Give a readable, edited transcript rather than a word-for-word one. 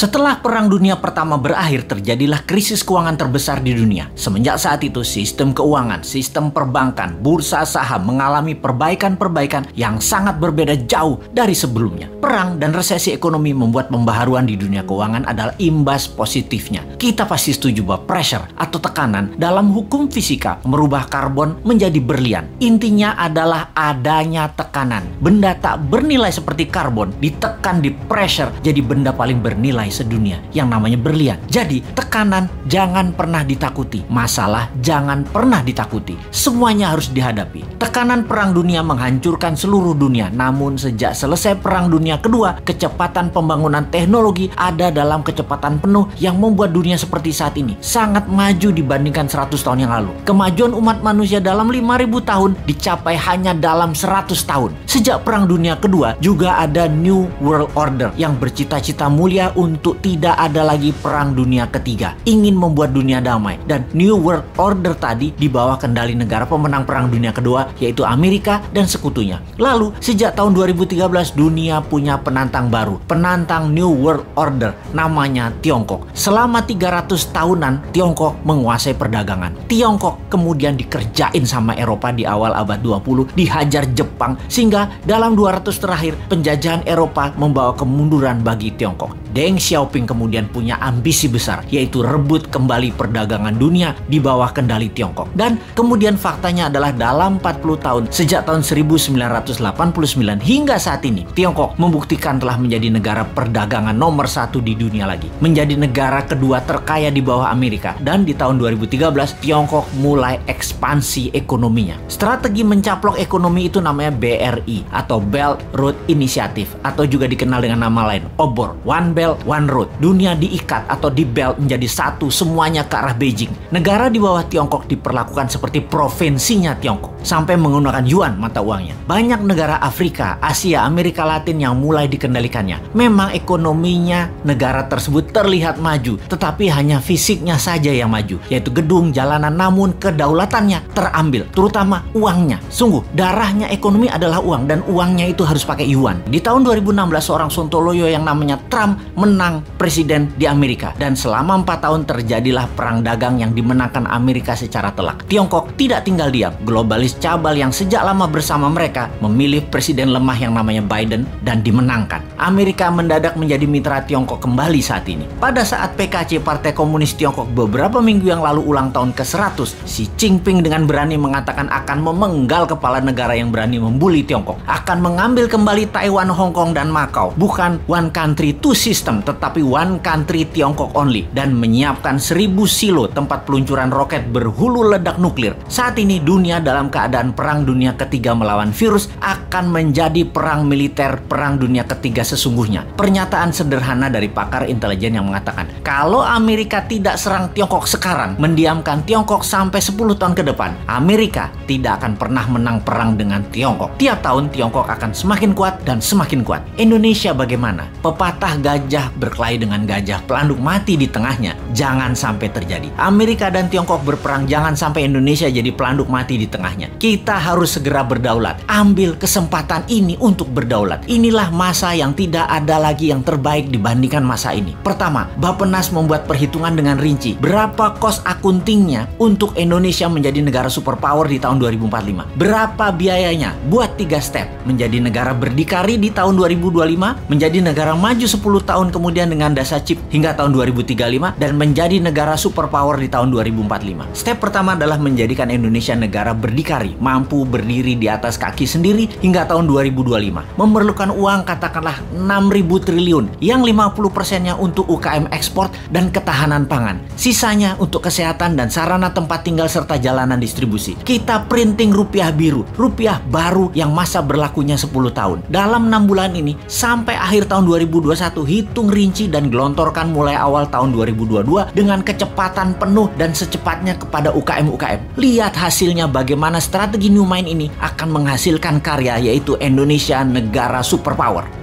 Setelah Perang Dunia Pertama berakhir, terjadilah krisis keuangan terbesar di dunia. Semenjak saat itu, sistem keuangan, sistem perbankan, bursa saham mengalami perbaikan-perbaikan yang sangat berbeda jauh dari sebelumnya. Perang dan resesi ekonomi membuat pembaharuan di dunia keuangan adalah imbas positifnya. Kita pasti setuju bahwa pressure atau tekanan dalam hukum fisika merubah karbon menjadi berlian. Intinya adalah adanya tekanan. Benda tak bernilai seperti karbon ditekan di pressure jadi benda paling bernilai sedunia yang namanya berlian. Jadi tekanan jangan pernah ditakuti, masalah jangan pernah ditakuti, semuanya harus dihadapi. Tekanan Perang Dunia menghancurkan seluruh dunia, namun sejak selesai Perang Dunia Kedua, kecepatan pembangunan teknologi ada dalam kecepatan penuh yang membuat dunia seperti saat ini sangat maju dibandingkan 100 tahun yang lalu. Kemajuan umat manusia dalam 5.000 tahun dicapai hanya dalam 100 tahun. Sejak Perang Dunia Kedua juga ada New World Order yang bercita-cita mulia untuk tidak ada lagi Perang Dunia Ketiga, ingin membuat dunia damai. Dan New World Order tadi di bawah kendali negara pemenang Perang Dunia Kedua, yaitu Amerika dan sekutunya. Lalu sejak tahun 2013 dunia punya penantang baru, penantang New World Order, namanya Tiongkok. Selama 300 tahunan Tiongkok menguasai perdagangan. Tiongkok kemudian dikerjain sama Eropa di awal abad 20, dihajar Jepang, sehingga dalam 200 terakhir penjajahan Eropa membawa kemunduran bagi Tiongkok. Deng Xiaoping kemudian punya ambisi besar, yaitu rebut kembali perdagangan dunia di bawah kendali Tiongkok. Dan kemudian faktanya adalah dalam 40 tahun, sejak tahun 1989 hingga saat ini, Tiongkok membuktikan telah menjadi negara perdagangan nomor 1 di dunia lagi. Menjadi negara kedua terkaya di bawah Amerika. Dan di tahun 2013, Tiongkok mulai ekspansi ekonominya. Strategi mencaplok ekonomi itu namanya BRI atau Belt Road Initiative, atau juga dikenal dengan nama lain, OBOR, One Belt One Road. Dunia diikat atau di belt menjadi satu, semuanya ke arah Beijing. Negara di bawah Tiongkok diperlakukan seperti provinsinya Tiongkok, sampai menggunakan yuan mata uangnya. Banyak negara Afrika, Asia, Amerika Latin yang mulai dikendalikannya. Memang ekonominya negara tersebut terlihat maju, tetapi hanya fisiknya saja yang maju, yaitu gedung, jalanan, namun kedaulatannya terambil, terutama uangnya. Sungguh, darahnya ekonomi adalah uang, dan uangnya itu harus pakai yuan. Di tahun 2016, seorang sontoloyo yang namanya Trump menang presiden di Amerika, dan selama 4 tahun terjadilah perang dagang yang dimenangkan Amerika secara telak. Tiongkok tidak tinggal diam. Globalis cabal yang sejak lama bersama mereka memilih presiden lemah yang namanya Biden dan dimenangkan. Amerika mendadak menjadi mitra Tiongkok kembali saat ini. Pada saat PKC, Partai Komunis Tiongkok, beberapa minggu yang lalu ulang tahun ke-100, Xi Jinping dengan berani mengatakan akan memenggal kepala negara yang berani membuli Tiongkok, akan mengambil kembali Taiwan, Hong Kong, dan Macau. Bukan one country two system, tetapi one country Tiongkok only, dan menyiapkan 1000 silo tempat peluncuran roket berhulu ledak nuklir. Saat ini dunia dalam keadaan Perang Dunia Ketiga melawan virus akan menjadi perang militer Perang Dunia Ketiga sesungguhnya. Pernyataan sederhana dari pakar intelijen yang mengatakan, kalau Amerika tidak serang Tiongkok sekarang, mendiamkan Tiongkok sampai 10 tahun ke depan, Amerika tidak akan pernah menang perang dengan Tiongkok. Tiap tahun Tiongkok akan semakin kuat dan semakin kuat. Indonesia bagaimana? Pepatah gajah berkelahi dengan gajah, pelanduk mati di tengahnya. Jangan sampai terjadi. Amerika dan Tiongkok berperang, jangan sampai Indonesia jadi pelanduk mati di tengahnya. Kita harus segera berdaulat. Ambil kesempatan ini untuk berdaulat. Inilah masa yang tidak ada lagi yang terbaik dibandingkan masa ini. Pertama, Bappenas membuat perhitungan dengan rinci. Berapa cost accountingnya untuk Indonesia menjadi negara superpower di tahun 2045? Berapa biayanya? Buat 3 step. Menjadi negara berdikari di tahun 2025, menjadi negara maju 10 tahun kemudian dengan dasa chip hingga tahun 2035, dan menjadi negara superpower di tahun 2045. Step pertama adalah menjadikan Indonesia negara berdikari, mampu berdiri di atas kaki sendiri hingga tahun 2025. Memerlukan uang katakanlah 6.000 triliun, yang 50%-nya untuk UKM ekspor dan ketahanan pangan. Sisanya untuk kesehatan dan sarana tempat tinggal serta jalanan distribusi. Kita printing rupiah biru, rupiah baru yang masa berlakunya 10 tahun. Dalam 6 bulan ini sampai akhir tahun 2021, hitung rinci dan gelontorkan mulai awal tahun 2022 dengan kecepatan penuh dan secepatnya kepada UKM-UKM. Lihat hasilnya bagaimana strategi New Mind ini akan menghasilkan karya, yaitu Indonesia negara superpower.